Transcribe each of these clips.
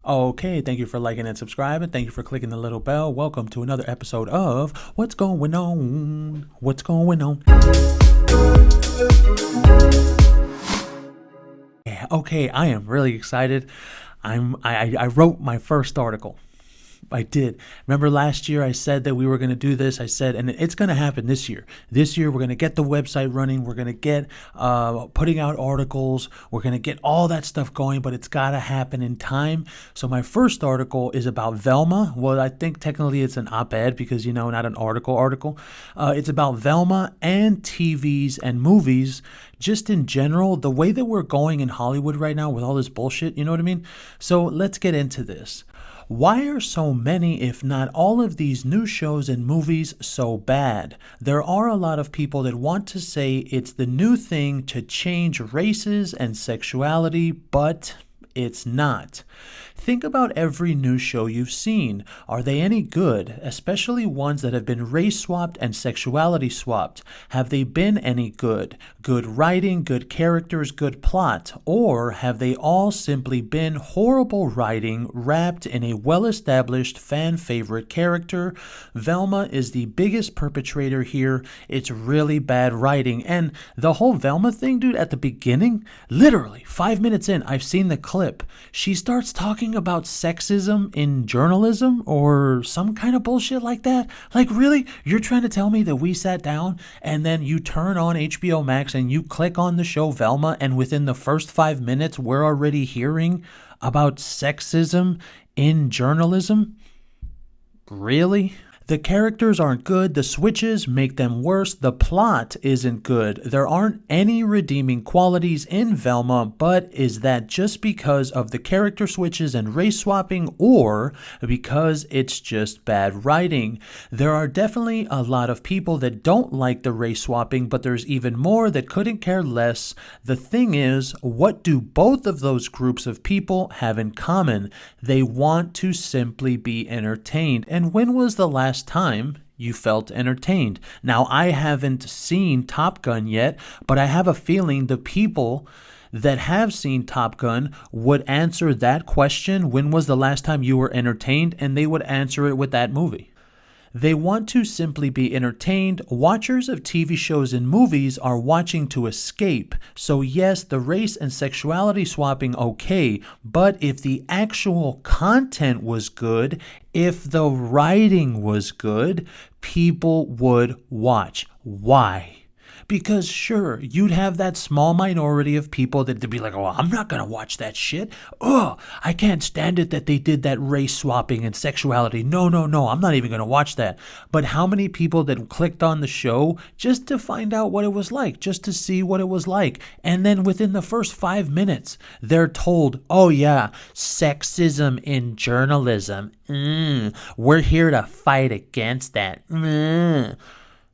Okay, thank you for liking and subscribing. Thank you for clicking the little bell. Welcome to another episode of What's Going On? What's Going On? Yeah, okay, I am really excited. I wrote my first article. I did. Remember last year I said that we were going to do this. I said, and it's going to happen this year. This year we're going to get the website running. We're going to get putting out articles. We're going to get all that stuff going, but it's got to happen in time. So my first article is about Velma. Well, I think technically it's an op-ed because, not an article. It's about Velma and TVs and movies. Just in general, the way that we're going in Hollywood right now with all this bullshit, you know what I mean? So let's get into this. Why are so many, if not all of these new shows and movies so bad? There are a lot of people that want to say it's the new thing to change races and sexuality, but it's not. Think about every new show you've seen. Are they any good, especially ones that have been race swapped and sexuality swapped? Have they been any good? Good writing, good characters, good plot? Or have they all simply been horrible writing wrapped in a well-established fan favorite character? Velma is the biggest perpetrator here. It's really bad writing. And the whole Velma thing, dude, at the beginning, literally 5 minutes in, I've seen the clip. She starts talking about sexism in journalism or some kind of bullshit like that. Like, really? You're trying to tell me that we sat down and then you turn on HBO Max and you click on the show Velma, and within the first 5 minutes, we're already hearing about sexism in journalism? Really? The characters aren't good, the switches make them worse, the plot isn't good. There aren't any redeeming qualities in Velma, but is that just because of the character switches and race swapping, or because it's just bad writing? There are definitely a lot of people that don't like the race swapping, but there's even more that couldn't care less. The thing is, what do both of those groups of people have in common? They want to simply be entertained. And when was the last time you felt entertained? Now, I haven't seen Top Gun yet, but I have a feeling the people that have seen Top Gun would answer that question, when was the last time you were entertained? And they would answer it with that movie. They want to simply be entertained. Watchers of TV shows and movies are watching to escape. So yes, the race and sexuality swapping, okay, but if the actual content was good, if the writing was good, people would watch. Why? Because sure, you'd have that small minority of people that'd be like, oh, I'm not going to watch that shit. Oh, I can't stand it that they did that race swapping and sexuality. No, I'm not even going to watch that. But how many people that clicked on the show just to find out what it was like, just to see what it was like? And then within the first 5 minutes, they're told, oh yeah, sexism in journalism. We're here to fight against that.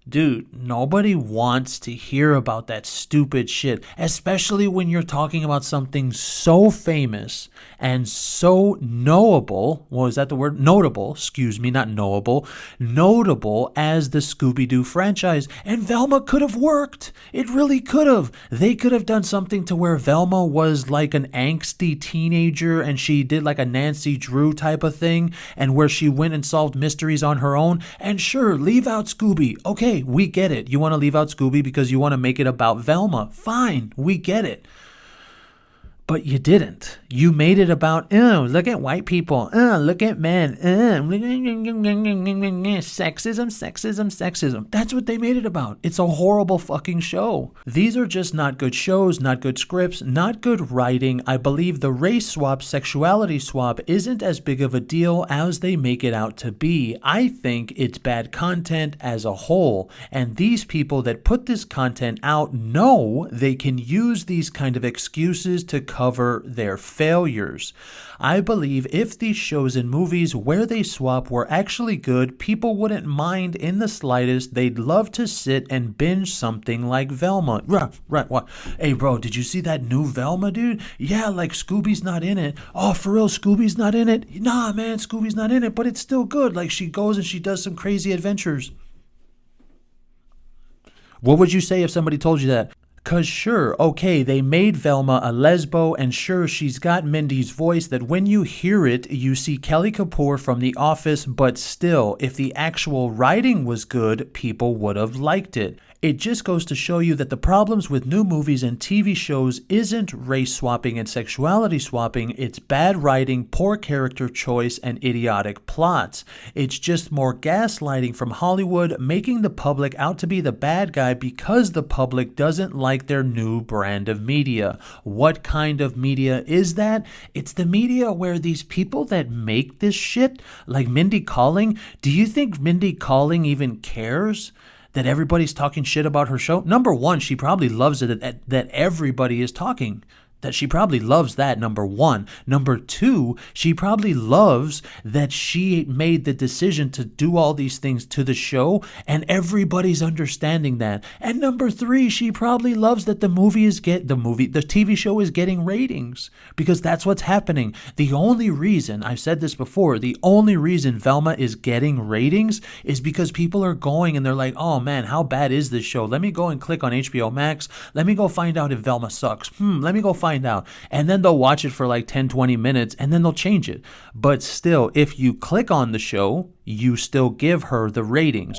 Dude, nobody wants to hear about that stupid shit, especially when you're talking about something so famous and so knowable. Well, is that the word? Notable, excuse me, not knowable. Notable as the Scooby-Doo franchise. And Velma could have worked. It really could have. They could have done something to where Velma was like an angsty teenager and she did like a Nancy Drew type of thing, and where she went and solved mysteries on her own. And sure, leave out Scooby. Okay, we get it. You want to leave out Scooby because you want to make it about Velma. Fine, we get it. But you didn't. You made it about, look at white people. Look at men. Sexism. That's what they made it about. It's a horrible fucking show. These are just not good shows, not good scripts, not good writing. I believe the race swap, sexuality swap isn't as big of a deal as they make it out to be. I think it's bad content as a whole. And these people that put this content out know they can use these kind of excuses to cover their failures. I believe if these shows and movies where they swap were actually good, people wouldn't mind in the slightest. They'd love to sit and binge something like Velma. Right, what? Hey, bro, did you see that new Velma, dude? Yeah, like Scooby's not in it. Oh, for real, Scooby's not in it? Nah, man, Scooby's not in it, but it's still good. Like, she goes and she does some crazy adventures. What would you say if somebody told you that? Cause sure, okay, they made Velma a lesbo, and sure, she's got Mindy's voice that when you hear it, you see Kelly Kapoor from The Office, but still, if the actual writing was good, people would have liked it. It just goes to show you that the problems with new movies and TV shows isn't race swapping and sexuality swapping, it's bad writing, poor character choice, and idiotic plots. It's just more gaslighting from Hollywood, making the public out to be the bad guy because the public doesn't like their new brand of media. What kind of media is that? It's the media where these people that make this shit, like Mindy Kaling, do you think Mindy Kaling even cares that everybody's talking shit about her show? Number one, she probably loves it that everybody is talking. That she probably loves that, number one. Number two, she probably loves that she made the decision to do all these things to the show and everybody's understanding that. And number three, she probably loves that the TV show is getting ratings because that's what's happening. The only reason, I've said this before, the only reason Velma is getting ratings is because people are going and they're like, oh man, how bad is this show? Let me go and click on HBO Max. Let me go find out if Velma sucks. Let me go find out. And then they'll watch it for like 10-20 minutes and then they'll change it. But still, if you click on the show, you still give her the ratings.